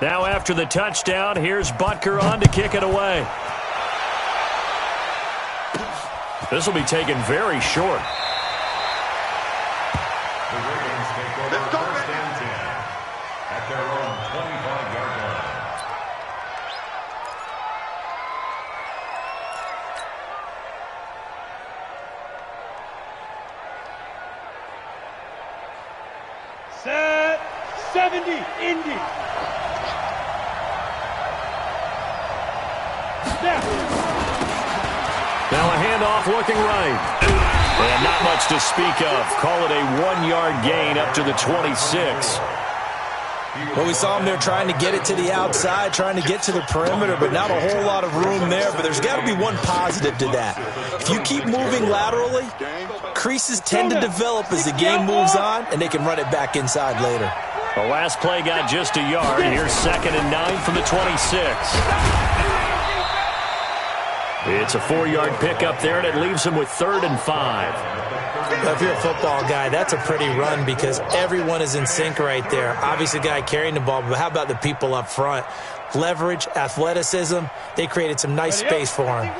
Now after the touchdown, here's Butker on to kick it away. This will be taken very short. The Ravens take over first and 10 at their own 25-yard line. Set 70, Indy. Snap. Now a handoff looking right. And not much to speak of. Call it a 1-yard gain up to the 26. Well, we saw him there trying to get it to the outside, trying to get to the perimeter, but not a whole lot of room there. But there's got to be one positive to that. If you keep moving laterally, creases tend to develop as the game moves on, and they can run it back inside later. The last play got just a yard. Here's 2nd and 9 from the 26. It's a 4-yard pickup there, and it leaves him with 3rd and 5. Now, if you're a football guy, that's a pretty run because everyone is in sync right there. Obviously, the guy carrying the ball, but how about the people up front? Leverage, athleticism, they created some nice space for him.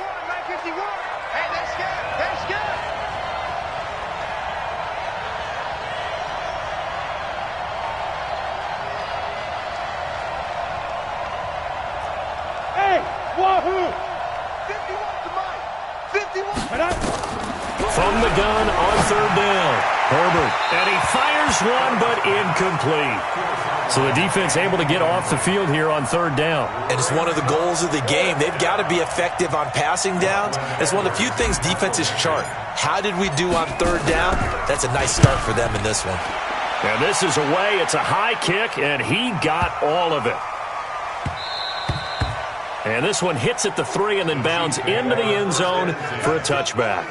From the gun on 3rd down. Herbert. And he fires one, but incomplete. So the defense able to get off the field here on 3rd down. And it's one of the goals of the game. They've got to be effective on passing downs. It's one of the few things defenses chart. How did we do on 3rd down? That's a nice start for them in this one. And this is away. It's a high kick, and he got all of it. And this one hits at the 3 and then bounds into the end zone for a touchback.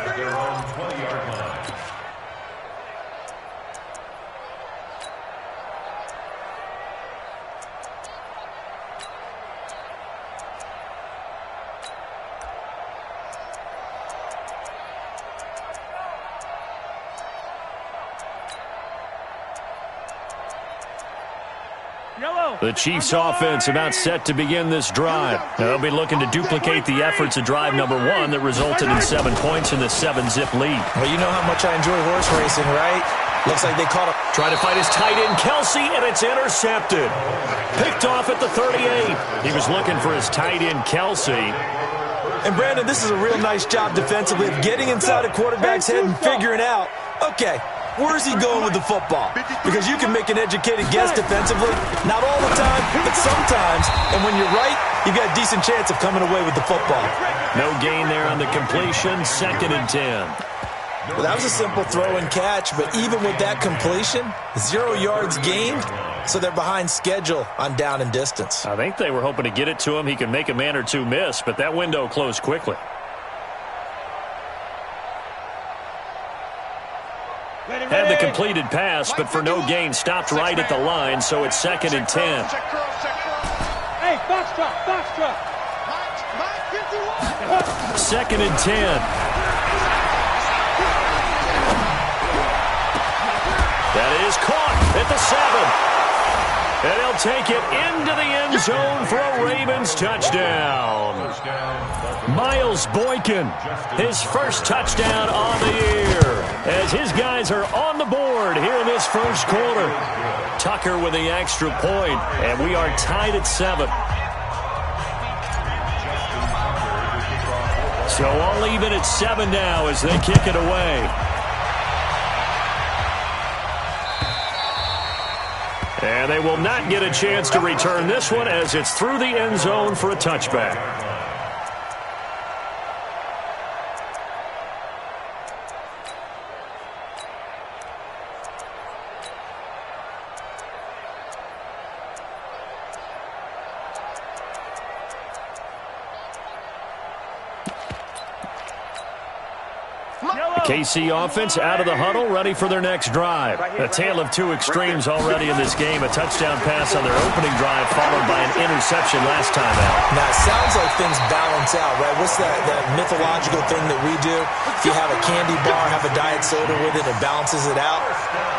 The Chiefs' offense about set to begin this drive. They'll be looking to duplicate the efforts of drive number 1 that resulted in 7 points in the 7-zip lead. Well, you know how much I enjoy horse racing, right? Looks like they caught him. Trying to fight his tight end, Kelsey, and it's intercepted. Picked off at the 38. He was looking for his tight end, Kelsey. And, Brandon, this is a real nice job defensively of getting inside a quarterback's head and figuring out, okay, where's he going with the football? Because you can make an educated guess defensively. Not all the time, but sometimes. And when you're right, you've got a decent chance of coming away with the football. No gain there on the completion. 2nd and 10. Well, that was a simple throw and catch, but even with that completion, 0 yards gained, so they're behind schedule on down and distance. I think they were hoping to get it to him. He could make a man or two miss, but that window closed quickly. Had the completed pass, but for no gain, stopped right at the line, so it's 2nd and 10. Hey, box truck, box truck. 2nd and 10. That is caught at the 7. And he'll take it into the end zone for a Ravens touchdown. Miles Boykin, his first touchdown on the year, as his guys are on the board here in this first quarter. Tucker with the extra point, and we are tied at 7. So all even at 7 now as they kick it away. And they will not get a chance to return this one as it's through the end zone for a touchback. The KC offense out of the huddle, ready for their next drive. A tale of two extremes already in this game. A touchdown pass on their opening drive, followed by an interception last time out. Now, it sounds like things balance out, right? What's that mythological thing that we do? If you have a candy bar, have a diet soda with it, it balances it out.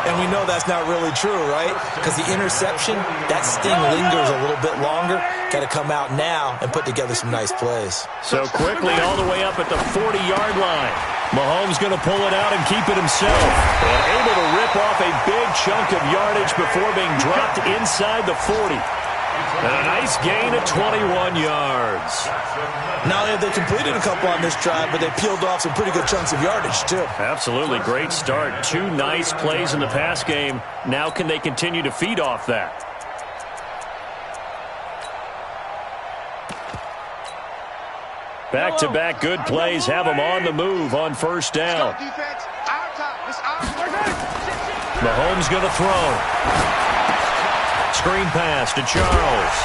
And we know that's not really true, right? Because the interception, that sting lingers a little bit longer. Got to come out now and put together some nice plays. So quickly all the way up at the 40-yard line. Mahomes going to pull it out and keep it himself. And able to rip off a big chunk of yardage before being dropped inside the 40. And a nice gain of 21 yards. Not only have they completed a couple on this drive, but they peeled off some pretty good chunks of yardage, too. Absolutely. Great start. Two nice plays in the pass game. Now can they continue to feed off that? Back-to-back good plays have them on the move on first down. Mahomes going to throw. Screen pass to Charles.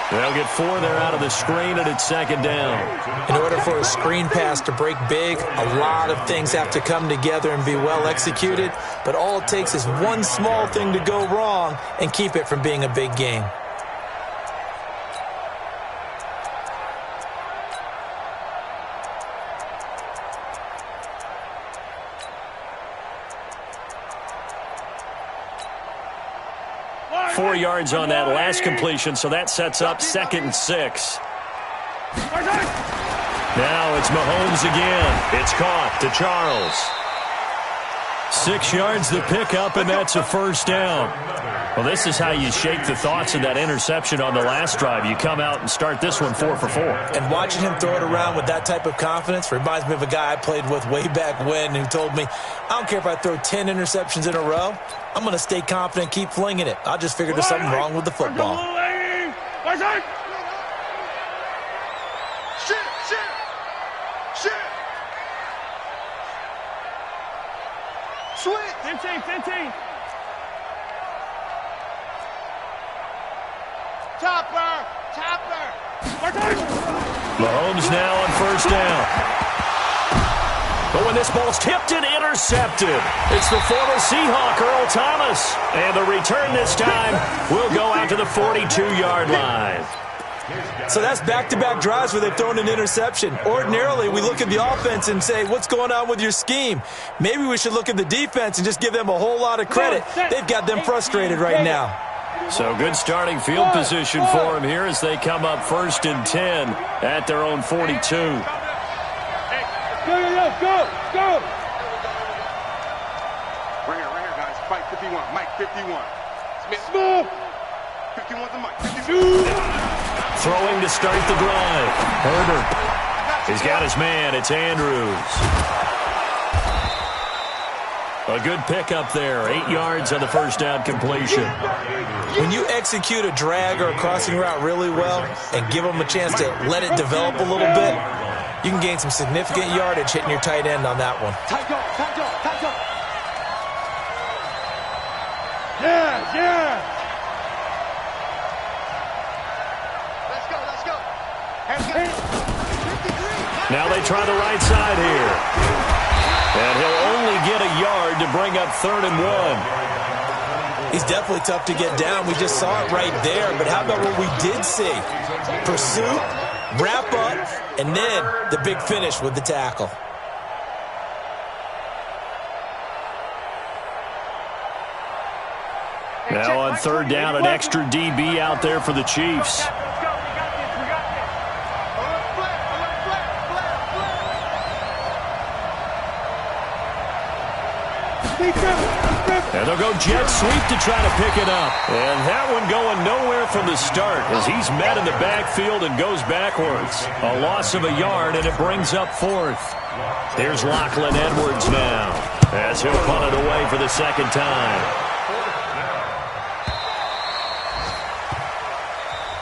They'll get 4 there out of the screen, and it's second down. In order for a screen pass to break big, a lot of things have to come together and be well executed, but all it takes is one small thing to go wrong and keep it from being a big game. Four yards on that last completion, so that sets up 2nd and 6. Now it's Mahomes again. It's caught to Charles. 6 yards the pickup, and that's a first down. Well, this is how you shake the thoughts of that interception on the last drive. You come out and start this one 4 for 4. And watching him throw it around with that type of confidence reminds me of a guy I played with way back when who told me, I don't care if I throw 10 interceptions in a row, I'm going to stay confident, keep flinging it. I'll just figure there's something wrong with the football. Switch. 15. Topper. Mahomes now on first down. But when this ball's tipped and intercepted, it's the former Seahawk, Earl Thomas. And the return this time will go out to the 42-yard line. So that's back-to-back drives where they've thrown an interception. Ordinarily, we look at the offense and say, what's going on with your scheme? Maybe we should look at the defense and just give them a whole lot of credit. They've got them frustrated right now. So good starting field position for them here as they come up 1st and 10 at their own 42. Go! Right here, guys. Fight 51. Mike 51. Smith. 51 to Mike. 52. Throwing to start the drive. Herbert. He's got his man. It's Andrews. A good pickup there. 8 yards on the first down completion. When you execute a drag or a crossing route really well and give them a chance to let it develop a little bit, you can gain some significant yardage hitting your tight end on that one. Tight go. Yeah. Let's go. Now they try the right side here. And he'll only get a yard to bring up 3rd and 1. He's definitely tough to get down. We just saw it right there. But how about what we did see? Pursuit, wrap up, and then the big finish with the tackle. Now on 3rd down, an extra DB out there for the Chiefs. And they'll go jet sweep to try to pick it up. And that one going nowhere from the start as he's met in the backfield and goes backwards. A loss of a yard, and it brings up 4th. Here's Lachlan Edwards now as he'll punt it away for the second time.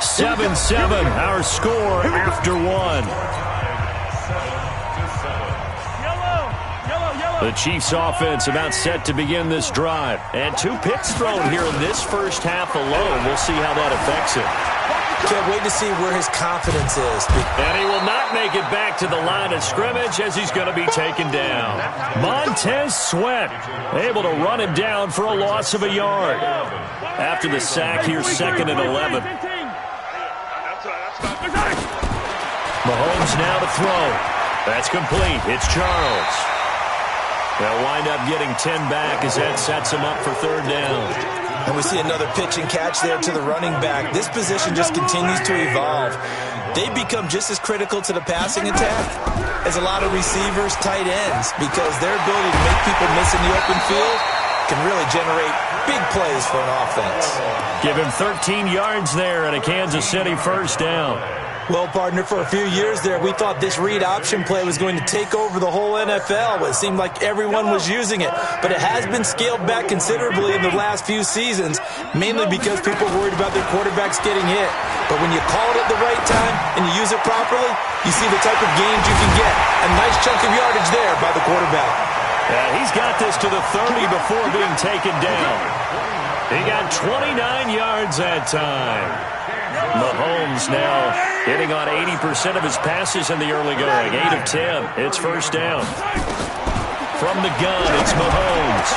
7-7, our score after 1. The Chiefs offense about set to begin this drive. And 2 picks thrown here in this first half alone. We'll see how that affects it. Can't wait to see where his confidence is. And he will not make it back to the line of scrimmage as he's going to be taken down. Montez Sweat able to run him down for a loss of a yard. After the sack, here's 2nd and 11. Mahomes now to throw. That's complete. It's Charles. They'll wind up getting 10 back as that sets him up for 3rd down. And we see another pitch and catch there to the running back. This position just continues to evolve. They become just as critical to the passing attack as a lot of receivers, tight ends, because their ability to make people miss in the open field can really generate big plays for an offense. Give him 13 yards there and a Kansas City 1st down. Well, partner, for a few years there, we thought this read option play was going to take over the whole NFL. It seemed like everyone was using it, but it has been scaled back considerably in the last few seasons, mainly because people are worried about their quarterbacks getting hit. But when you call it at the right time and you use it properly, you see the type of gains you can get. A nice chunk of yardage there by the quarterback. He's got this to the 30 before being taken down. He got 29 yards that time. Mahomes now hitting on 80% of his passes in the early going. 8 of 10. It's 1st down. From the gun, it's Mahomes.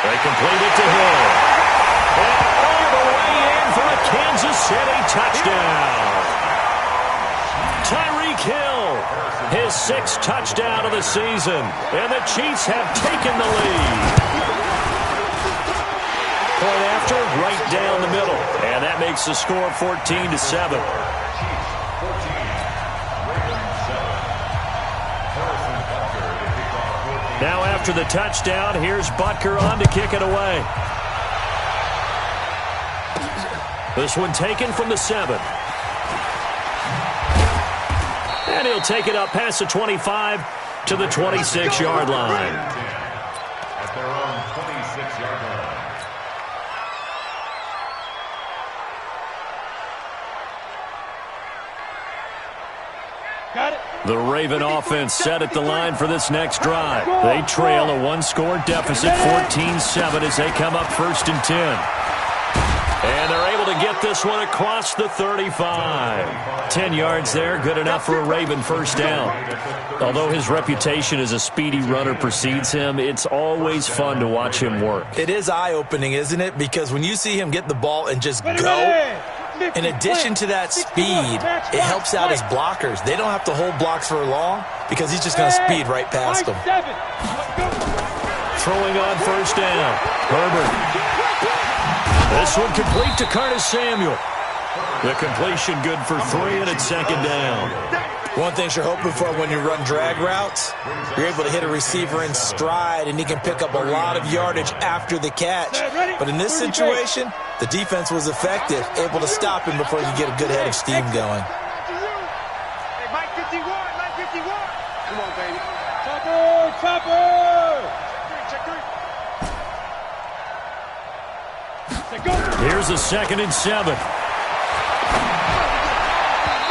They complete it to Hill. And all the way in for a Kansas City touchdown. Tyreek Hill, his 6th touchdown of the season. And the Chiefs have taken the lead. Point after, right down the middle. And that makes the score 14-7. Now after the touchdown, here's Butker on to kick it away. This one taken from the 7. And he'll take it up past the 25 to the 26-yard line. At their own 26-yard line. Got it. The Raven offense set at the line for this next drive. They trail a 1-score deficit, 14-7, as they come up 1st and 10. And they're able to get this one across the 35. 10 yards there, good enough for a Raven 1st down. Although his reputation as a speedy runner precedes him, it's always fun to watch him work. It is eye-opening, isn't it? Because when you see him get the ball and just go, in addition to that speed, it helps out his blockers. They don't have to hold blocks for long because he's just going to speed right past them. Throwing on 1st down. Herbert. This one complete to Curtis Samuel. The completion good for 3, and it's 2nd down. One thing you're hoping for when you run drag routes, you're able to hit a receiver in stride, and he can pick up a lot of yardage after the catch. But in this situation, the defense was effective, able to stop him before he could get a good head of steam going. Hey, Mike 51, Mike 51. Come on, baby. Chopper! Here's a 2nd and 7.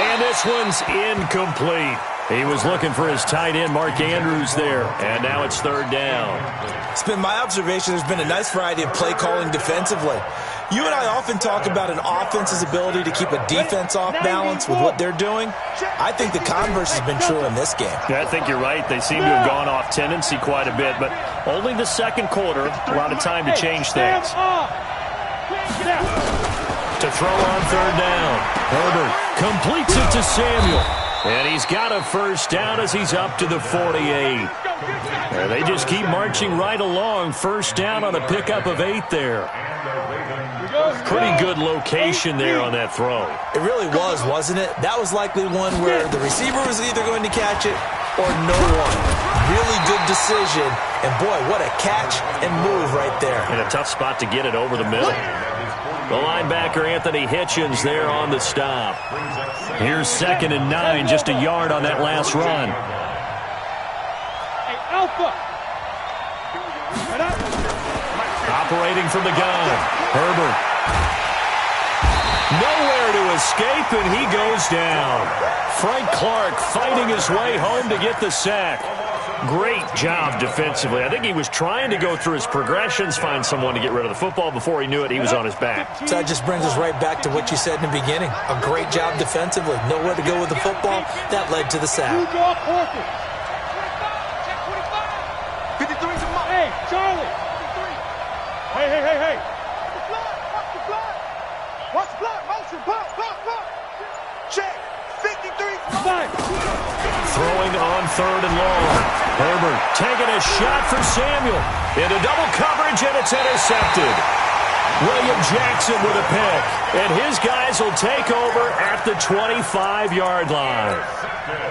And this one's incomplete. He was looking for his tight end, Mark Andrews, there. And now it's 3rd down. It's been my observation there's been a nice variety of play calling defensively. You and I often talk about an offense's ability to keep a defense off balance with what they're doing. I think the converse has been true in this game. Yeah, I think you're right. They seem to have gone off tendency quite a bit, but only the 2nd quarter, a lot of time to change things. To throw on 3rd down. Herbert completes it to Samuel. And he's got a 1st down as he's up to the 48. And they just keep marching right along. 1st down on a pickup of 8 there. Pretty good location there on that throw. It really was, wasn't it? That was likely one where the receiver was either going to catch it or no one. Really good decision. And boy, what a catch and move right there. And a tough spot to get it over the middle. The linebacker, Anthony Hitchens, there on the stop. Here's 2nd and 9, just a yard on that last run. Hey, Alpha! Operating from the gun. Herbert. Nowhere to escape, and he goes down. Frank Clark fighting his way home to get the sack. Great job defensively. I think he was trying to go through his progressions, find someone to get rid of the football. Before he knew it, he was on his back. So that just brings us right back to what you said in the beginning. A great job defensively. Nowhere to go with the football. That led to the sack. Hey, Charlie. Hey. Watch the block. Motion. Block. Check. 53. Throwing on 3rd and long. Herbert taking a shot for Samuel. Into double coverage, and it's intercepted. William Jackson with a pick. And his guys will take over at the 25-yard line.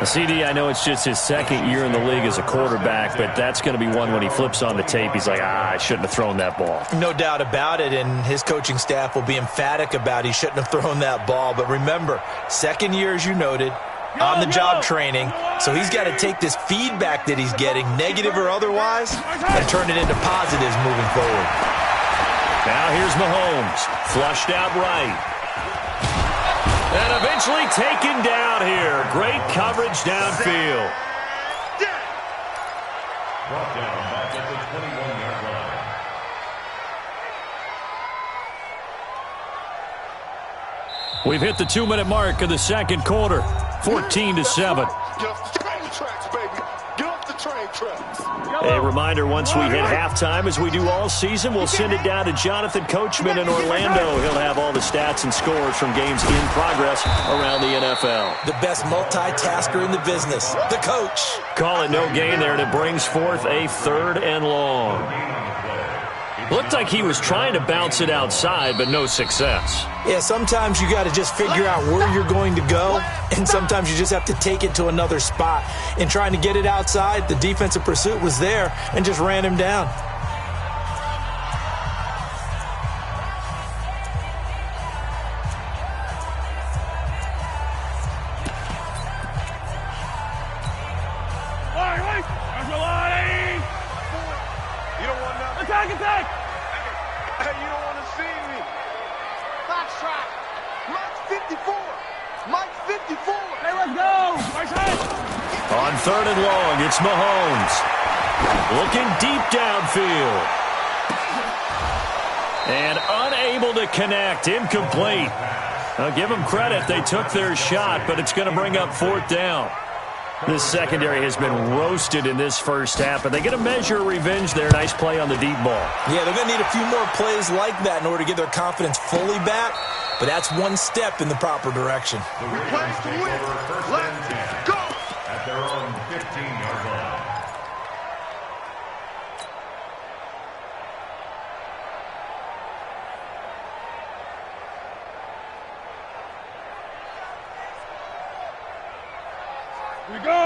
CD, I know it's just his second year in the league as a quarterback, but that's going to be one when he flips on the tape, he's like, I shouldn't have thrown that ball. No doubt about it, and his coaching staff will be emphatic about he shouldn't have thrown that ball. But remember, second year, as you noted, on-the-job training, so he's got to take this feedback that he's getting, negative or otherwise, and turn it into positives moving forward. Now here's Mahomes, flushed out right. And eventually taken down here. Great coverage downfield. Brought down back at the 21-yard line. We've hit the 2-minute mark of the second quarter. 14-7. Get off the train tracks, baby. Get off the train tracks. A reminder, once we hit halftime, as we do all season, we'll send it down to Jonathan Coachman in Orlando. He'll have all the stats and scores from games in progress around the NFL. The best multitasker in the business, the coach. Call it no gain there, and it brings forth a 3rd and long. Looked like he was trying to bounce it outside, but no success. Yeah, sometimes you got to just figure out where you're going to go, and sometimes you just have to take it to another spot. In trying to get it outside, the defensive pursuit was there and just ran him down. You don't want nothing. Attack! Hey, you don't want to see me. Foxtrot. Mike's 54. Mike's 54. Hey, let's go! Nice hit! On 3rd and long, it's Mahomes. Looking deep downfield. And unable to connect. Incomplete. I'll give them credit. They took their shot, but it's going to bring up 4th down. This secondary has been roasted in this first half, but they get a measure of revenge there. Nice play on the deep ball. Yeah, they're going to need a few more plays like that in order to get their confidence fully back, but that's one step in the proper direction. The Ravens take over 1st and 10 Go! at their own 15-yard line.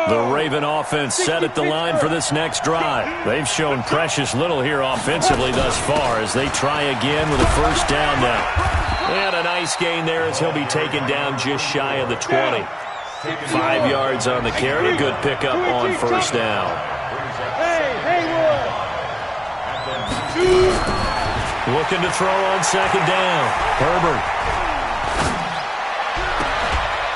The Raven offense set at the line for this next drive. They've shown precious little here offensively thus far as they try again with a 1st down now. And a nice gain there as he'll be taken down just shy of the 20. 5 yards on the carry. Good pickup on 1st down. Hey, Haywood! Looking to throw on 2nd down. Herbert.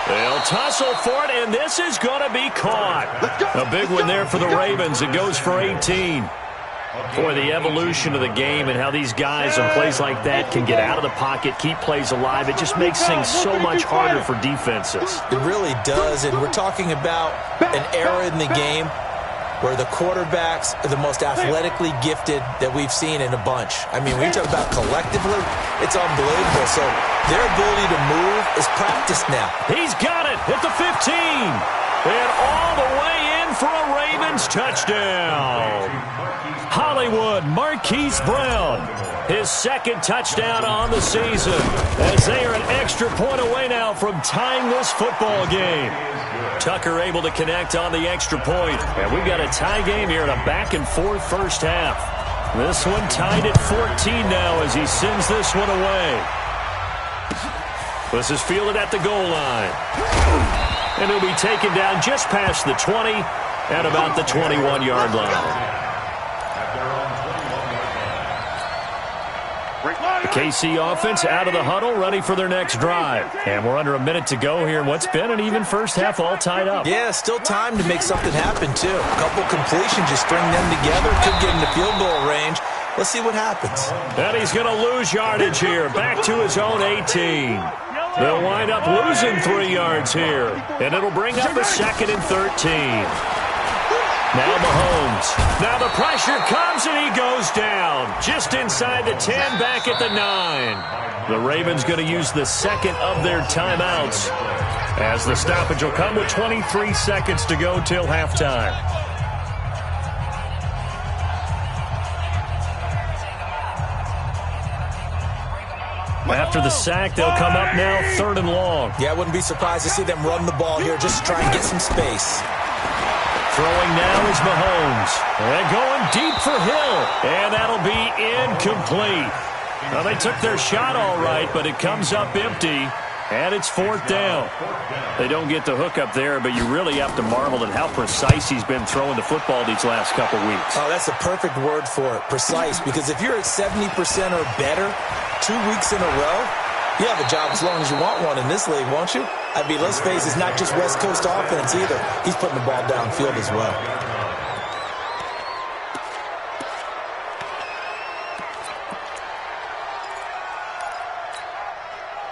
They'll tussle for it, and this is going to be caught. A big one there for the Ravens. It goes for 18. Boy, the evolution of the game and how these guys on plays like that can get out of the pocket, keep plays alive, it just makes things so much harder for defenses. It really does, and we're talking about an era in the game where the quarterbacks are the most athletically gifted that we've seen in a bunch. I mean, when you talk about collectively, it's unbelievable. So their ability to move is practiced now. He's got it at the 15. And all the way in for a Ravens touchdown. Hollywood Marquise Brown, his 2nd touchdown on the season, as they are an extra point away now from tying this football game. Tucker able to connect on the extra point. And we've got a tie game here in a back-and-forth first half. This one tied at 14 now as he sends this one away. This is fielded at the goal line. And he'll be taken down just past the 20 at about the 21-yard line. At their own 21-yard line. The KC offense out of the huddle, ready for their next drive. And we're under a minute to go here in what's been an even first half, all tied up. Yeah, still time to make something happen, too. A couple completions, just string them together, could get into field goal range. Let's see what happens. And he's going to lose yardage here, back to his own 18. They'll wind up losing 3 yards here, and it'll bring up a 2nd and 13. Now Mahomes. Now the pressure comes, and he goes down. Just inside the 10, back at the 9. The Ravens going to use the second of their timeouts, as the stoppage will come with 23 seconds to go till halftime. After the sack, they'll come up now 3rd and long. Yeah, I wouldn't be surprised to see them run the ball here just to try and get some space. Throwing now is Mahomes. And going deep for Hill. And that'll be incomplete. Well, they took their shot all right, but it comes up empty. And it's 4th down. They don't get the hook up there, but you really have to marvel at how precise he's been throwing the football these last couple weeks. Oh, that's a perfect word for it, precise, because if you're at 70% or better 2 weeks in a row, you have a job as long as you want one in this league, won't you? I mean, let's face it, it's not just West Coast offense either. He's putting the ball downfield as well.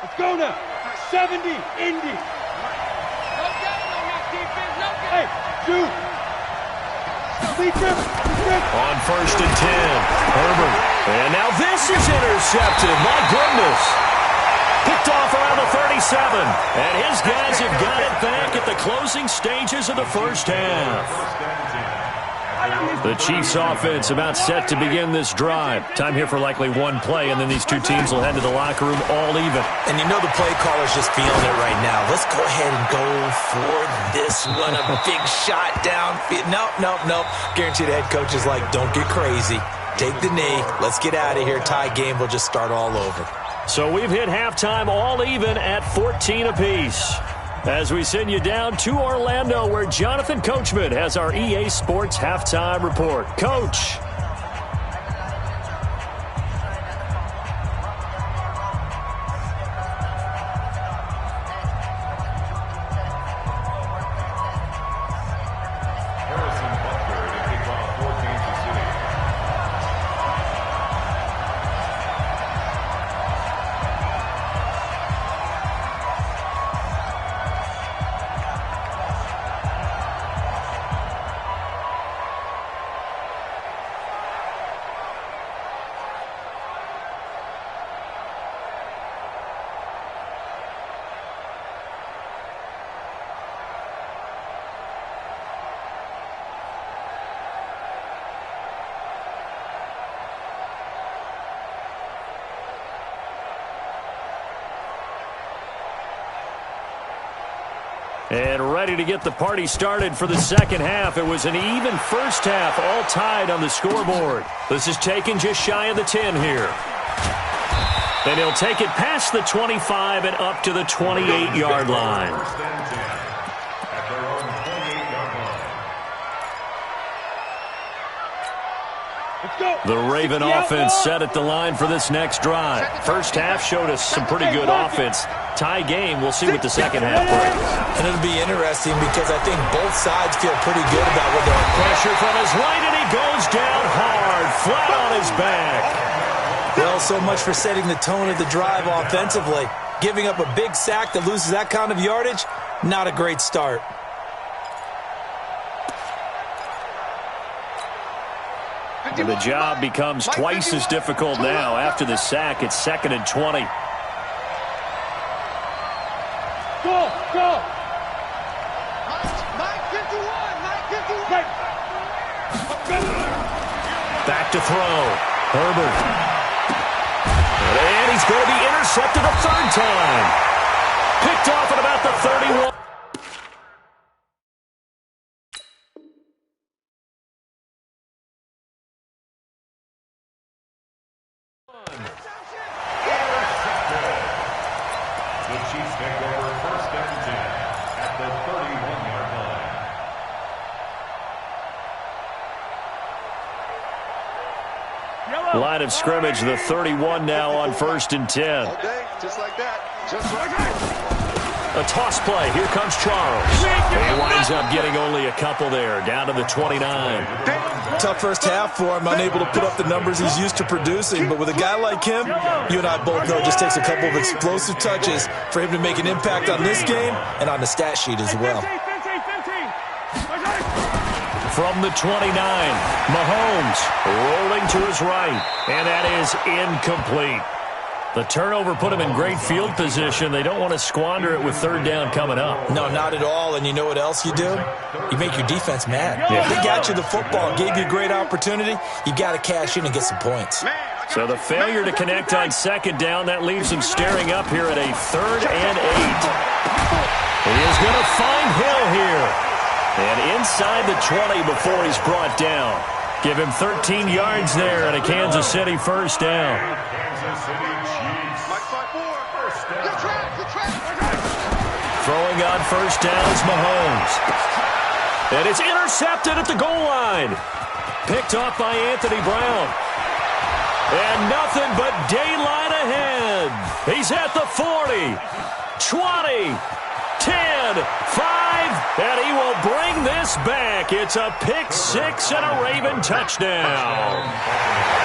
Let's go now. 70, Indy. Hey, shoot. On 1st and 10, Herbert. And now this is intercepted. My goodness. Picked off around the 37. And his guys have got it back at the closing stages of the first half. The Chiefs offense about set to begin this drive. Time here for likely one play, and then these two teams will head to the locker room all even. And you know the play caller's just feeling it right now. Let's go ahead and go for this one. A big shot down. Nope. Guarantee the head coach is like, don't get crazy. Take the knee. Let's get out of here. Tie game will just start all over. So we've hit halftime all even at 14 apiece. As we send you down to Orlando, where Jonathan Coachman has our EA Sports halftime report. Coach. And ready to get the party started for the second half. It was an even first half, all tied on the scoreboard. This is taken just shy of the 10 here. And he'll take it past the 25 and up to the 28-yard line. The Raven offense set at the line for this next drive. First half showed us some pretty good offense. Tie game, we'll see what the second half brings. And it'll be interesting because I think both sides feel pretty good about what they're doing. Pressure from his right, and he goes down hard, flat on his back. Well, so much for setting the tone of the drive offensively. Giving up a big sack that loses that kind of yardage, not a great start. And the job becomes twice as difficult now. After the sack, it's 2nd and 20. Go! 9:51. Back to throw. Herbert. And he's going to be intercepted a third time. Picked off at about the 31. line of scrimmage. The 31 now on 1st and 10. All day, just like that. Just like that. A toss play. Here comes Charles. He winds up getting only a couple there, down to the 29. Tough first half for him, unable to put up the numbers he's used to producing. But with a guy like him, you and I both know it just takes a couple of explosive touches for him to make an impact on this game and on the stat sheet as well. From the 29, Mahomes rolling to his right, and that is incomplete. The turnover put him in great field position. They don't want to squander it with 3rd down coming up. No, not at all. And you know what else you do? You make your defense mad. Yeah. They got you the football, gave you a great opportunity. You got to cash in and get some points. So the failure to connect on 2nd down, that leaves him staring up here at a 3rd and 8. He is going to find Hill here. And inside the 20 before he's brought down. Give him 13 yards there and a Kansas City 1st down. Throwing on 1st down is Mahomes. And it's intercepted at the goal line. Picked off by Anthony Brown. And nothing but daylight ahead. He's at the 40, 20, 10, 5, and he will bring this back. It's a pick 6 and a Raven touchdown.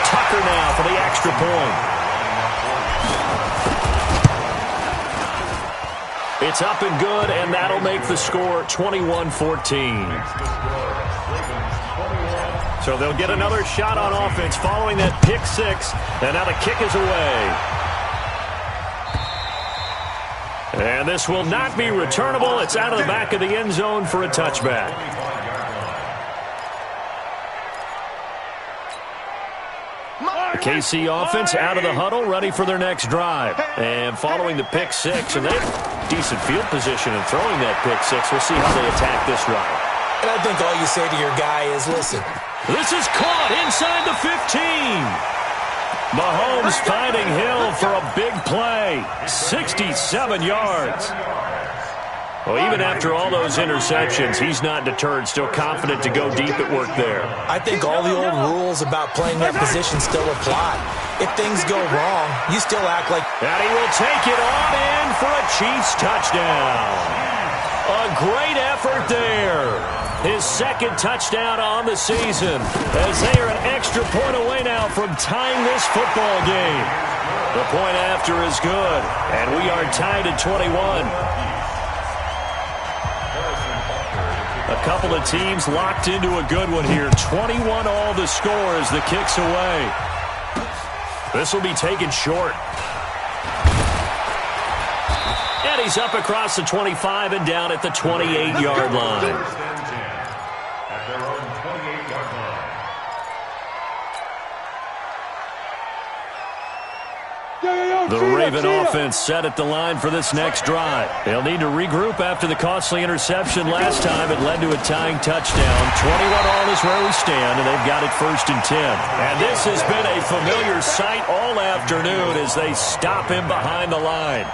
Tucker now for the extra point. It's up and good, and that'll make the score 21-14. So they'll get another shot on offense following that pick 6, and now the kick is away. And this will not be returnable. It's out of the back of the end zone for a touchback. The KC offense out of the huddle, ready for their next drive. And following the pick 6, and they have decent field position in throwing that pick 6. We'll see how they attack this drive. And I think all you say to your guy is, listen. This is caught inside the 15. Mahomes finding Hill for a big play. 67 yards. Well, even after all those interceptions, he's not deterred, still confident to go deep at work there. I think all the old rules about playing that position still apply. If things go wrong, you still act like... And he will take it on in for a Chiefs touchdown. A great effort there. His 2nd touchdown on the season, as they are an extra point away now from tying this football game. The point after is good, and we are tied at 21. A couple of teams locked into a good one here. 21 all the score as the kick's away. This will be taken short. And he's up across the 25 and down at the 28-yard line. At their own 28-yard line. The Raven offense set at the line for this next drive. They'll need to regroup after the costly interception last time. It led to a tying touchdown. 21 all is where we stand, and they've got it 1st and 10. And this has been a familiar sight all afternoon as they stop him behind the line.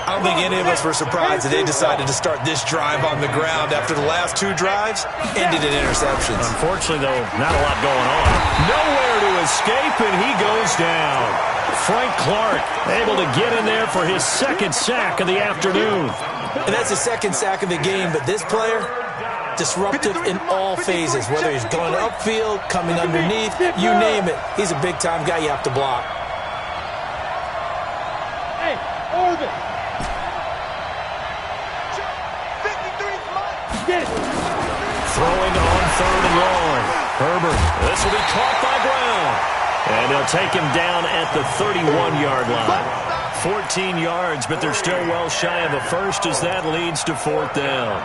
I don't think any of us were surprised that they decided to start this drive on the ground after the last 2 drives ended in interceptions. Unfortunately, though, not a lot going on. Nowhere to escape, and he goes down. Frank Clark able to get in there for his 2nd sack of the afternoon. And that's the 2nd sack of the game, but this player, disruptive in all phases, whether he's going upfield, coming underneath, you name it. He's a big-time guy you have to block. Hey, Orbit! Throwing on 3rd and long. Herbert, this will be caught by Brown. And they'll take him down at the 31-yard line. 14 yards, but they're still well shy of a first as that leads to 4th down.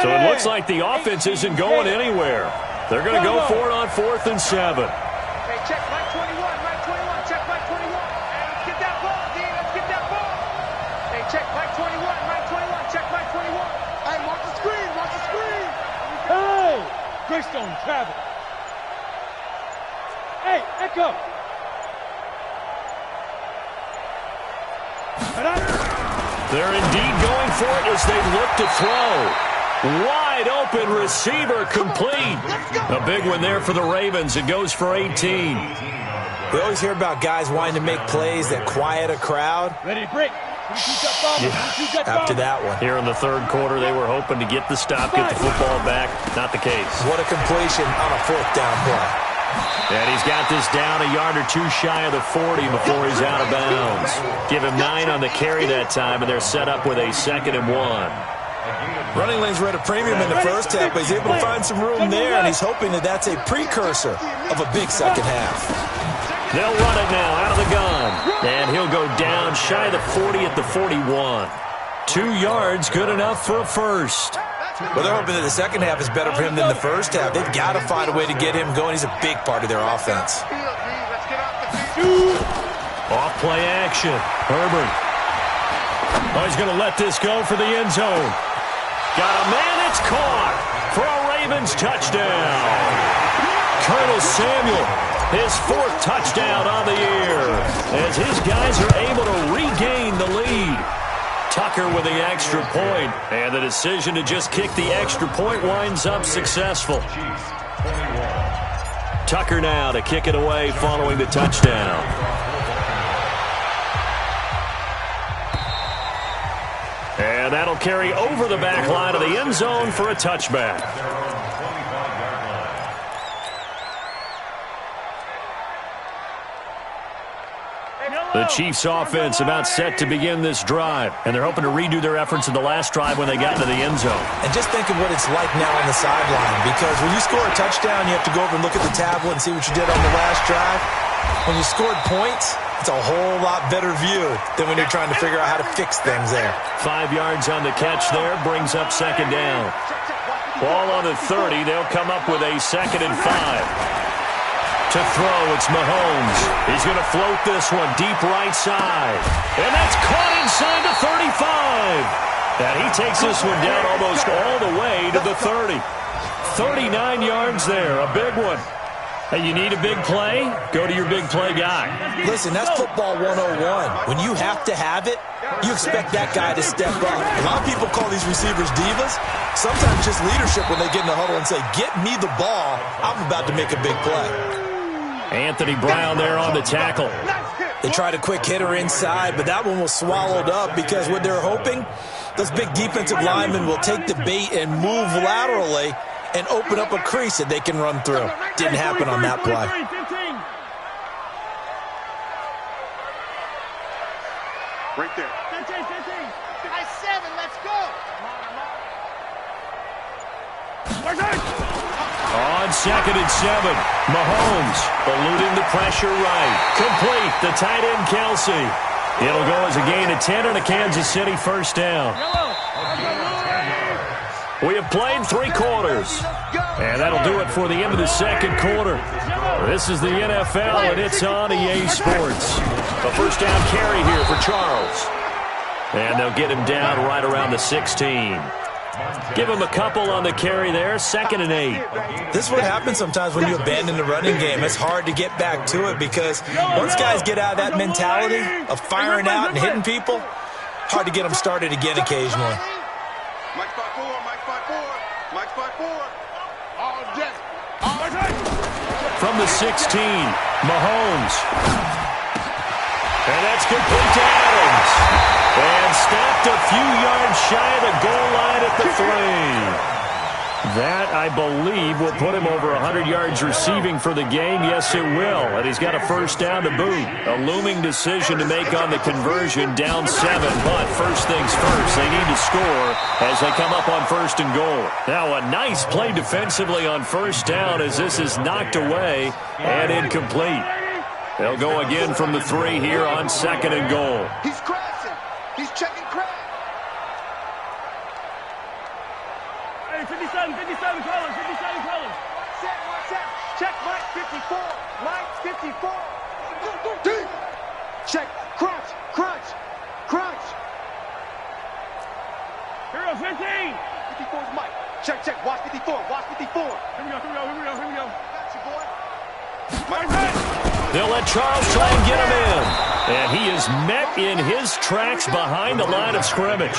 So it looks like the offense isn't going anywhere. They're going to go for it on 4th and 7. Hey, check Mike 21, Mike 21, check Mike 21. Hey, let's get that ball, D, let's get that ball. Hey, check Mike 21, Mike 21, check Mike 21. Hey, watch the screen, watch the screen. Hey! Greystone, travel. Hey, Echo! They're indeed going for it as they look to throw. Wide open receiver complete. A big one there for the Ravens. It goes for 18. We always hear about guys wanting to make plays that quiet a crowd. Ready to break. After that one. Here in the third quarter, they were hoping to get the stop, get the football back. Not the case. What a completion on a fourth down play. And he's got this down a yard or two shy of the 40 before he's out of bounds. Give him 9 on the carry that time, and they're set up with a 2nd and 1. Running lanes were at a premium in the first half, but he's able to find some room there, and he's hoping that that's a precursor of a big second half. They'll run it now out of the gun. And he'll go down shy of the 40 at the 41. 2 yards, good enough for a first. Well, they're hoping that the second half is better for him than the first half. They've got to find a way to get him going. He's a big part of their offense. Off play action. Herbert. Oh, he's going to let this go for the end zone. Got a man, it's caught for a Ravens touchdown. Colonel Samuel, his 4th touchdown on the year, as his guys are able to regain the lead. Tucker with the extra point, and the decision to just kick the extra point winds up successful. Tucker now to kick it away following the touchdown. And that'll carry over the back line of the end zone for a touchback. The Chiefs offense about set to begin this drive, and they're hoping to redo their efforts in the last drive when they got into the end zone. And just think of what it's like now on the sideline, because when you score a touchdown, you have to go over and look at the tablet and see what you did on the last drive. When you scored points, it's a whole lot better view than when you're trying to figure out how to fix things there. 5 yards on the catch there, brings up 2nd down. Ball on the 30, they'll come up with a 2nd and 5. To throw, it's Mahomes. He's going to float this one deep right side. And that's caught inside the 35. And he takes this one down almost all the way to the 30. 39 yards there, a big one. Hey, you need a big play? Go to your big play guy. Listen, that's football 101. When you have to have it, you expect that guy to step up. A lot of people call these receivers divas. Sometimes just leadership when they get in the huddle and say, get me the ball. I'm about to make a big play. Anthony Brown there on the tackle. They tried a quick hitter inside, but that one was swallowed up because what they're hoping, those big defensive linemen will take the bait and move laterally and open up a crease that they can run through. Didn't happen on that play. Right there. 15. High 7, let's go. On 2nd and 7, Mahomes eluding the pressure right. Complete, the tight end Kelsey. It'll go as a gain of 10 on a Kansas City first down. We have played 3 quarters, and that'll do it for the end of the second quarter. This is the NFL, and it's on EA Sports. A first down carry here for Charles. And they'll get him down right around the 16. Give him a couple on the carry there, 2nd and 8. This is what happens sometimes when you abandon the running game. It's hard to get back to it because once guys get out of that mentality of firing out and hitting people, hard to get them started again occasionally. Mike 5-4, Mike 5-4, Mike 5-4. All day. All day. From the 16, Mahomes. And that's complete to Adams. And stopped a few yards shy of the goal line at the 3. That, I believe, will put him over 100 yards receiving for the game. Yes, it will. And he's got a first down to boot. A looming decision to make on the conversion, down 7. But first things first, they need to score as they come up on 1st and goal. Now, a nice play defensively on first down as this is knocked away and incomplete. They'll go again from the 3 here on 2nd and goal. He's crashing. He's checking crash. Hey, 57 colors. Check Mike 54. Mike 54. Deep. Check. Crunch. Here we go, 15. 54's Mike. Check. Watch 54. Here we go. Got you, boy. Mike. They'll let Charles try and get him in. And he is met in his tracks behind the line of scrimmage.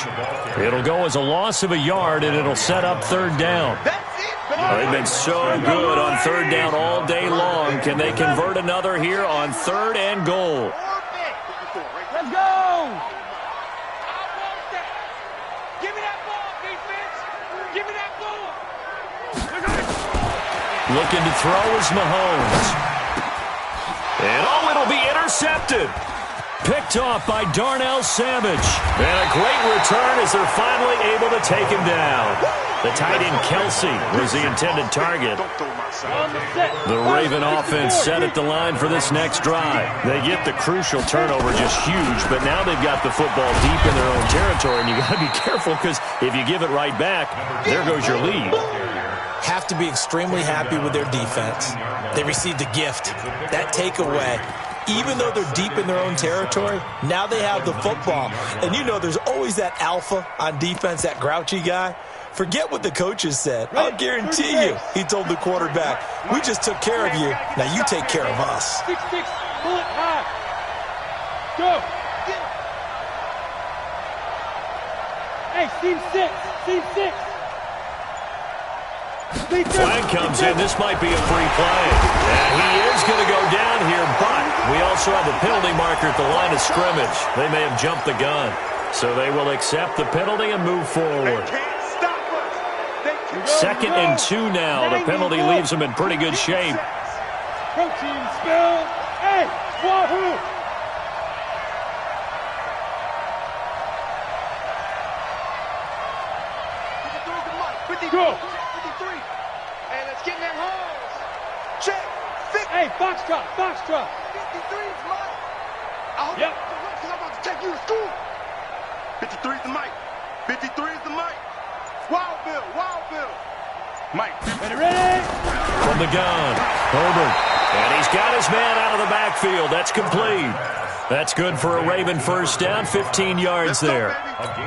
It'll go as a loss of a yard, and it'll set up third down. They've been so good on third down all day long. Can they convert another here on 3rd and goal? Let's go! Give me that ball, defense! Give me that ball! Looking to throw is Mahomes. And oh, it'll be intercepted. Picked off by Darnell Savage. And a great return as they're finally able to take him down. The tight end Kelsey was the intended target. The Raven offense set at the line for this next drive. They get the crucial turnover, just huge, but now they've got the football deep in their own territory, and you got to be careful because if you give it right back, there goes your lead. Have to be extremely happy with their defense. They received a gift. That takeaway, even though they're deep in their own territory, now they have the football. And you know there's always that alpha on defense, that grouchy guy. Forget what the coaches said. I'll guarantee you, he told the quarterback, we just took care of you. Now you take care of us. 6-6, pull it high. Go. Hey, team 6, team 6. Flag comes in. This might be a free play. And he is going to go down here, but we also have a penalty marker at the line of scrimmage. They may have jumped the gun. So they will accept the penalty and move forward. 2nd and 2 now. The penalty leaves them in pretty good shape. Protein spill. Hey, wahoo! Go. 53. Hey, let's get in them holes. Check. 50. Hey, box drop, box drop. 53 is mine. I hope Yep. because I'm about to take you to school. 53 is the mic. 53 is the mic. Wild Bill, Wild Bill. Mike. Ready? From the gun, Herbert. And he's got his man out of the backfield. That's complete. That's good for a Raven first down, 15 yards there.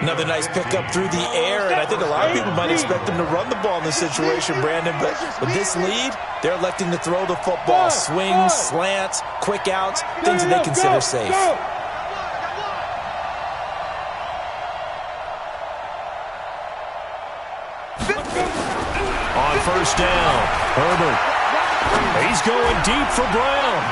Another nice pickup through the air, and I think a lot of people might expect them to run the ball in this situation, Brandon, but with this lead, they're electing to throw the football. Swings, slants, quick outs, things that they consider safe. On first down, Herbert. He's going deep for Brown.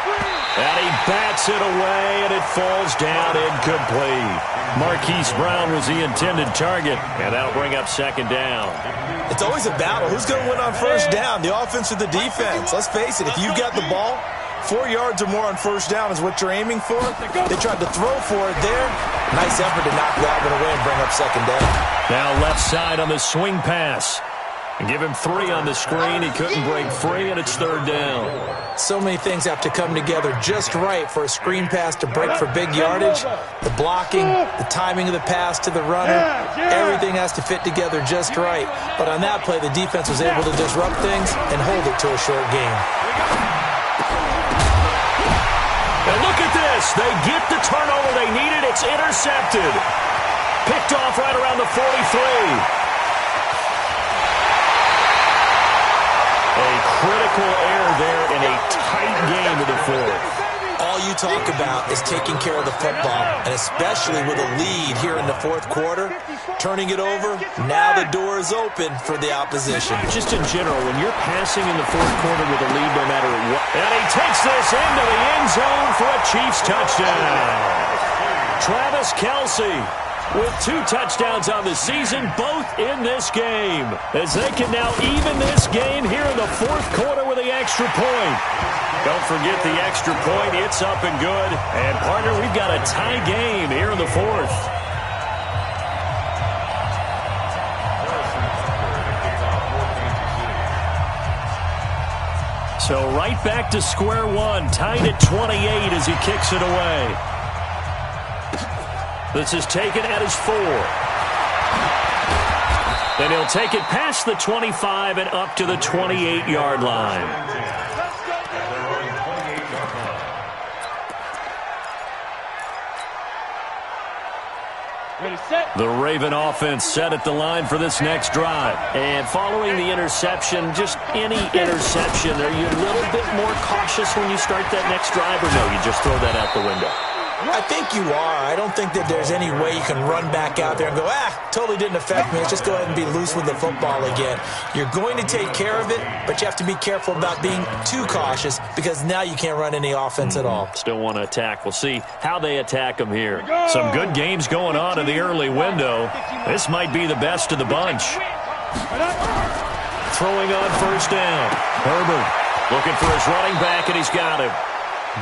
And he bats it away, and it falls down incomplete. Marquise Brown was the intended target, and that'll bring up 2nd down. It's always a battle. Who's going to win on first down, the offense or the defense? Let's face it, if you got the ball, 4 yards or more on first down is what you're aiming for. They tried to throw for it there. Nice effort to knock that one away and bring up 2nd down. Now left side on the swing pass. And give him 3 on the screen. He couldn't break free, and it's 3rd down. So many things have to come together just right for a screen pass to break for big yardage. The blocking, the timing of the pass to the runner, everything has to fit together just right. But on that play, the defense was able to disrupt things and hold it to a short game. And look at this. They get the turnover they needed. It's intercepted. Picked off right around the 43. A critical error there in a tight game of the 4th. All you talk about is taking care of the football, and especially with a lead here in the 4th quarter, turning it over, now the door is open for the opposition. Just in general, when you're passing in the 4th quarter with a lead no matter what. And he takes this into the end zone for a Chiefs touchdown. Travis Kelce with 2 touchdowns on the season, both in this game, as they can now even this game here in the 4th quarter with the extra point. Don't forget the extra point. It's up and good. And, partner, we've got a tie game here in the 4th. So right back to square one, tied at 28 as he kicks it away. This is taken at his 4. Then he'll take it past the 25 and up to the 28-yard line. The Raven offense set at the line for this next drive. And following the interception, just any interception, are you a little bit more cautious when you start that next drive, or no, you just throw that out the window? I think you are. I don't think that there's any way you can run back out there and go, totally didn't affect me. Let's just go ahead and be loose with the football again. You're going to take care of it, but you have to be careful about being too cautious because now you can't run any offense at all. Still want to attack. We'll see how they attack them here. Some good games going on in the early window. This might be the best of the bunch. Throwing on first down. Herbert looking for his running back, and he's got him.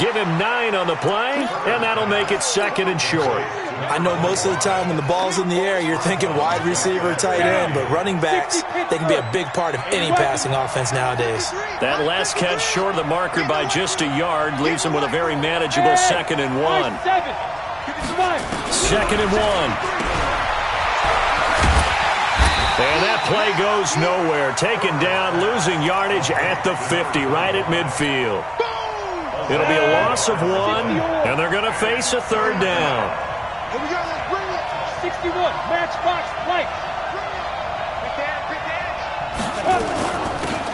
Give him 9 on the play, and that'll make it 2nd and short. I know most of the time when the ball's in the air, you're thinking wide receiver, tight end, but running backs, they can be a big part of any passing offense nowadays. That last catch short of the marker by just a yard leaves him with a very manageable 2nd and 1. 2nd and 1. And that play goes nowhere. Taken down, losing yardage at the 50, right at midfield. It'll be a loss of 1, and they're going to face a 3rd down. Here we go, let's bring it. 61, matchbox, right.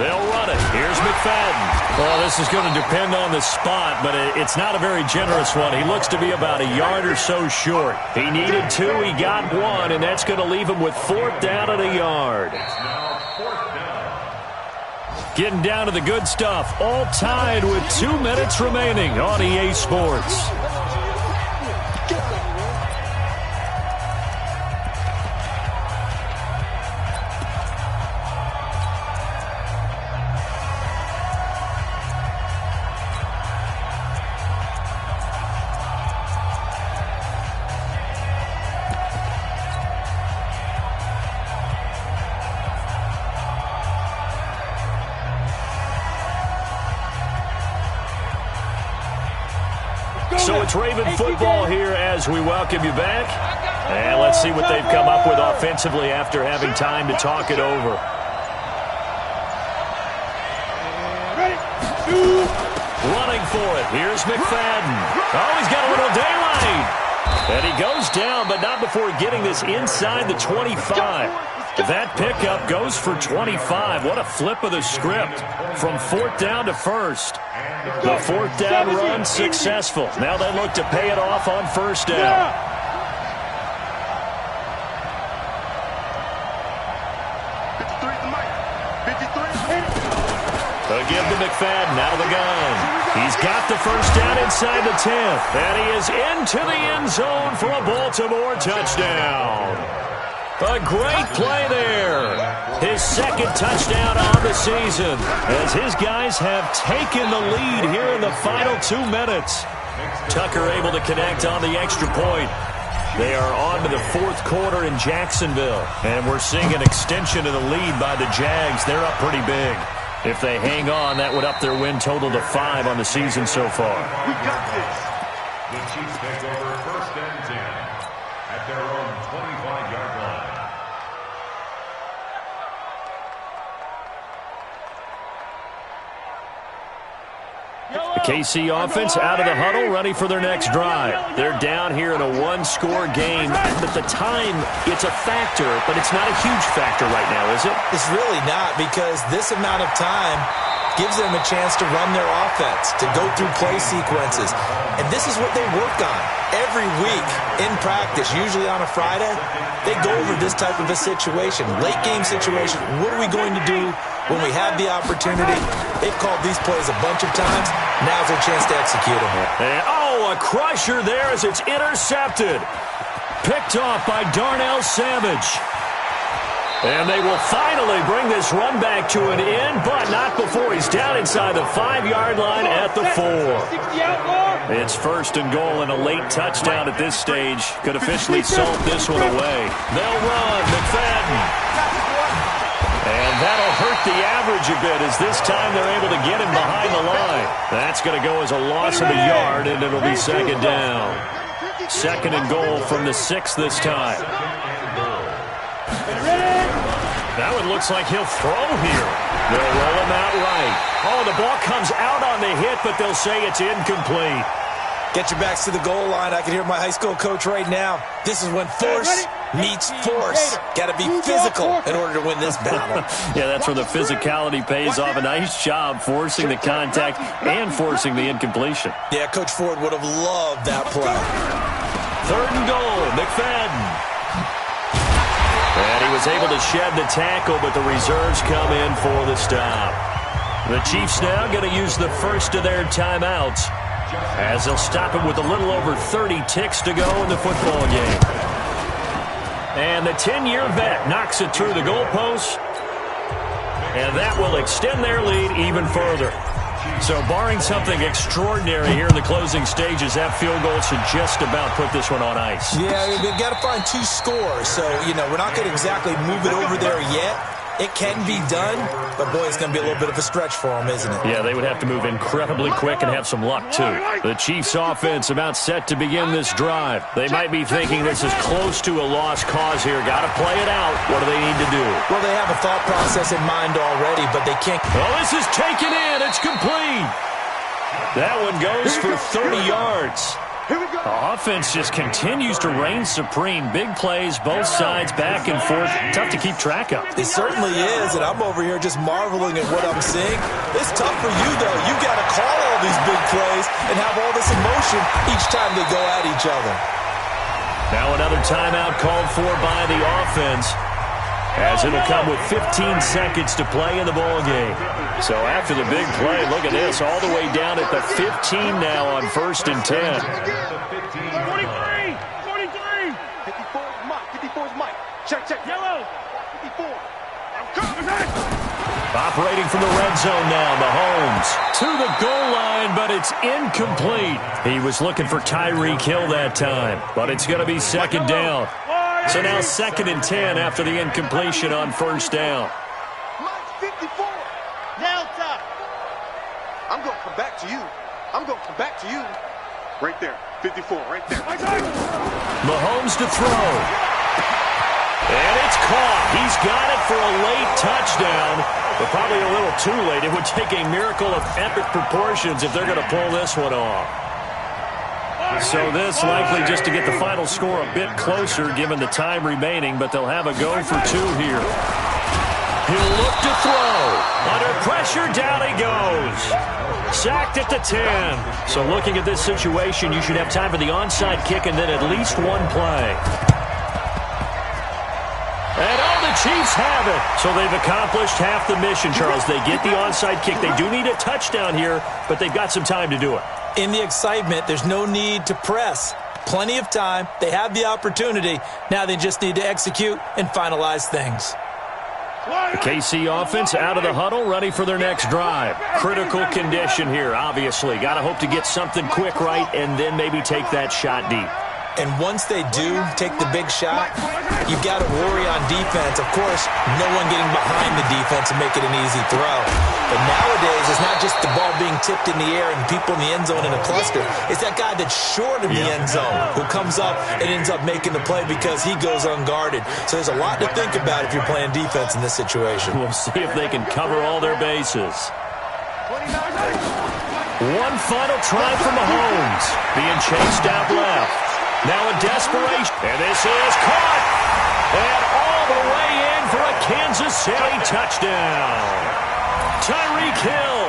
They'll run it. Here's McFadden. Well, this is going to depend on the spot, but it's not a very generous one. He looks to be about a yard or so short. He needed 2, he got 1, and that's going to leave him with 4th down at a yard. Getting down to the good stuff, all tied with 2 minutes remaining on EA Sports. So it's Raven football here as we welcome you back. And let's see what they've come up with offensively after having time to talk it over. Running for it. Here's McFadden. Oh, he's got a little daylight. And he goes down, but not before getting this inside the 25. That pickup goes for 25. What a flip of the script from 4th down to 1st. The 4th down run successful. Now they look to pay it off on 1st down. Again to McFadden out of the gun. He's got the 1st down inside the 10th. And he is into the end zone for a Baltimore touchdown. A great play there. His 2nd touchdown on the season as his guys have taken the lead here in the final 2 minutes. Tucker able to connect on the extra point. They are on to the 4th quarter in Jacksonville, and we're seeing an extension of the lead by the Jags. They're up pretty big. If they hang on, that would up their win total to 5 on the season so far. We got this. The Chiefs take over 1st and 10 at their own 25-yard line. The KC offense out of the huddle, ready for their next drive. They're down here in a 1-score game. At the time, it's a factor, but it's not a huge factor right now, is it? It's really not, because this amount of time gives them a chance to run their offense, to go through play sequences. And this is what they work on every week in practice, usually on a Friday. They go over this type of a situation, late game situation. What are we going to do when we have the opportunity? They've called these plays a bunch of times. Now's their chance to execute them. And, a crusher there as it's intercepted. Picked off by Darnell Savage. And they will finally bring this run back to an end, but not before he's down inside the 5-yard line at the 4. It's 1st and goal and a late touchdown at this stage. Could officially salt this one away. They'll run. McFadden. And that'll hurt the average a bit as this time they're able to get him behind the line. That's going to go as a loss of a yard, and it'll be 2nd down. 2nd and goal from the 6 this time. Now it looks like he'll throw here. They'll roll him out right. Oh, the ball comes out on the hit, but they'll say it's incomplete. Get your backs to the goal line. I can hear my high school coach right now. This is when force meets force. Got to be physical in order to win this battle. Yeah, that's where the physicality pays off. A nice job forcing the contact and forcing the incompletion. Yeah, Coach Ford would have loved that play. 3rd and goal, McFadden. And he was able to shed the tackle, but the reserves come in for the stop. The Chiefs now going to use the first of their timeouts, as they'll stop it with a little over 30 ticks to go in the football game. And the 10-year vet knocks it through the goalpost, and that will extend their lead even further. So barring something extraordinary here in the closing stages, that field goal should just about put this one on ice. Yeah, we've got to find 2 scores. So, we're not going to exactly move it over there yet. It can be done, but, boy, it's going to be a little bit of a stretch for them, isn't it? Yeah, they would have to move incredibly quick and have some luck, too. The Chiefs' offense about set to begin this drive. They might be thinking this is close to a lost cause here. Got to play it out. What do they need to do? Well, they have a thought process in mind already, but they can't. Well, this is taken in. It's complete. That one goes for 30 yards. The offense just continues to reign supreme. Big plays, both sides, back and forth. Tough to keep track of. It certainly is, and I'm over here just marveling at what I'm seeing. It's tough for you, though. You got to call all these big plays and have all this emotion each time they go at each other. Now another timeout called for by the offense, as it'll come with 15 seconds to play in the ball game. So after the big play, look at this, all the way down at the 15 now on 1st and 10. 43! 43! 54's Mike. Check. Yellow! 54. I'm coming. Operating from the red zone now, Mahomes to the goal line, but it's incomplete. He was looking for Tyreek Hill that time, but it's going to be 2nd down. So now 2nd and 10 after the incompletion on 1st down. Mike's 54. Now time. I'm going to come back to you. Right there. 54, right there. Mahomes to throw. And it's caught. He's got it for a late touchdown, but probably a little too late. It would take a miracle of epic proportions if they're going to pull this one off. So this likely just to get the final score a bit closer given the time remaining, but they'll have a go for 2 here. He'll look to throw. Under pressure, down he goes. Sacked at the 10. So looking at this situation, you should have time for the onside kick and then at least 1 play. And the Chiefs have it. So they've accomplished half the mission, Charles. They get the onside kick. They do need a touchdown here, but they've got some time to do it. In the excitement, there's no need to press. Plenty of time. They have the opportunity. Now they just need to execute and finalize things. The KC offense out of the huddle, ready for their next drive. Critical condition here, obviously. Got to hope to get something quick right and then maybe take that shot deep. And once they do take the big shot, you've got to worry on defense. Of course, no one getting behind the defense and make it an easy throw. But nowadays, it's not just the ball being tipped in the air and people in the end zone in a cluster. It's that guy that's short of the end zone who comes up and ends up making the play because he goes unguarded. So there's a lot to think about if you're playing defense in this situation. We'll see if they can cover all their bases. One final try for Mahomes. Being chased out left. Now in desperation, and this is caught, and all the way in for a Kansas City touchdown. Tyreek Hill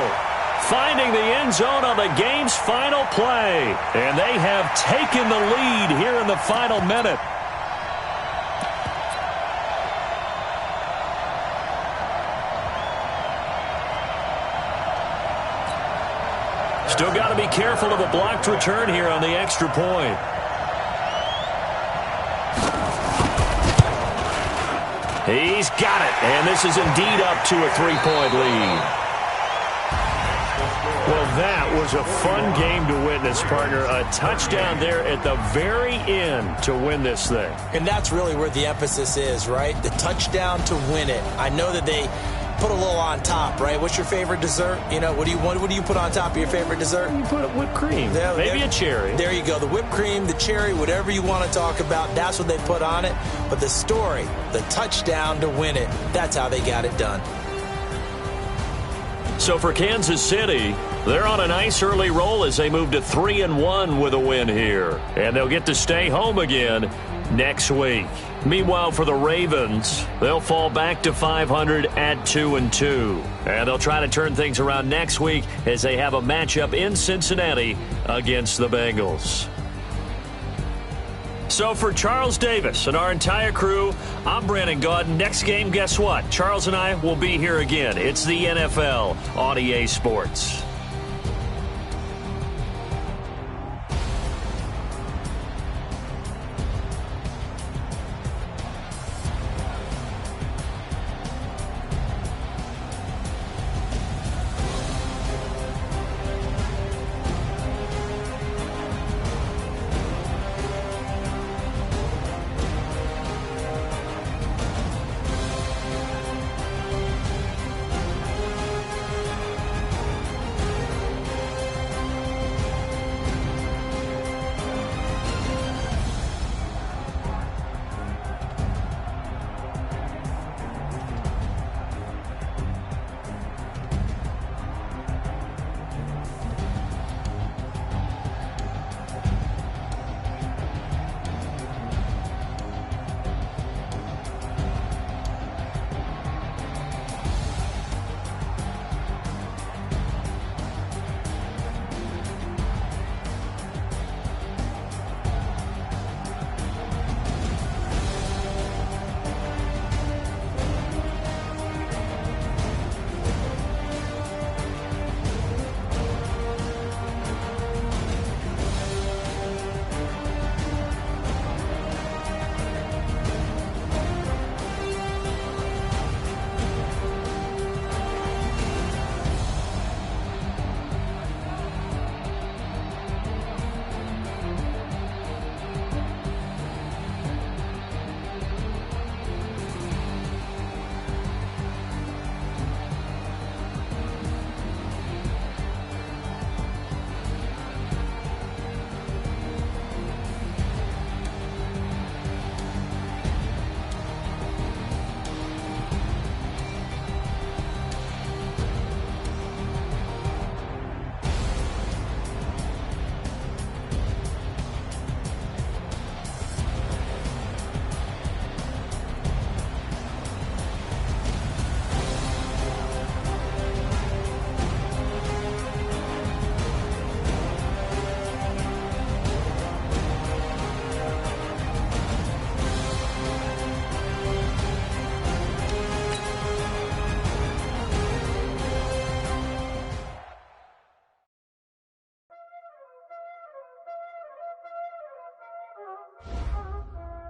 finding the end zone on the game's final play, and they have taken the lead here in the final minute. Still got to be careful of a blocked return here on the extra point. He's got it, and this is indeed up to a 3-point lead. Well, that was a fun game to witness, partner. A touchdown there at the very end to win this thing. And that's really where the emphasis is, right? The touchdown to win it. I know that they put a little on top, right? What's your favorite dessert? You know, what do you put on top of your favorite dessert? You put whipped cream, maybe a cherry. There you go. The whipped cream, the cherry, whatever you want to talk about, that's what they put on it. But the story, the touchdown to win it, that's how they got it done. So for Kansas City, they're on a nice early roll as they move to 3-1 with a win here. And they'll get to stay home again next week. Meanwhile, for the Ravens, they'll fall back to 500 at 2-2. And they'll try to turn things around next week as they have a matchup in Cincinnati against the Bengals. So for Charles Davis and our entire crew, I'm Brandon Gaudin. Next game, guess what? Charles and I will be here again. It's the NFL on EA Sports.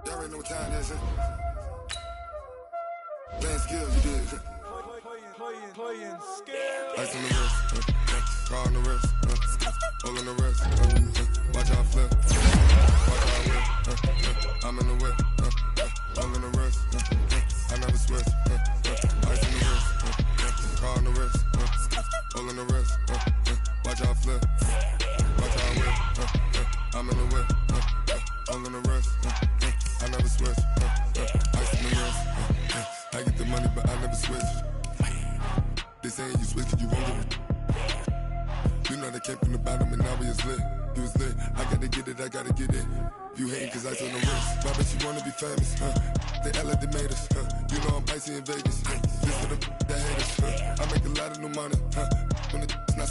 Y'all already know what time it is, huh? Playing skills, you did, huh? Playing skills. Ice on the wrist, car on the wrist, all on the wrist, watch out flip, watch out whip, I'm in the whip, all on the wrist, I never switch, ice on the wrist, car on the wrist, all on the wrist, watch out flip, watch out whip, I'm in the whip, all on the wrist, I never switch, ice on the wrist, I get the money but I never switch. They saying you switch 'cause you won't get it. You know they came from the bottom and now we is lit. You was lit, I gotta get it, I gotta get it. You hating 'cause ice on the wrist. Why bet you wanna be famous, They act like they made us, You know I'm icy in Vegas, This for the that hate us, I make a lot of new money, When it's not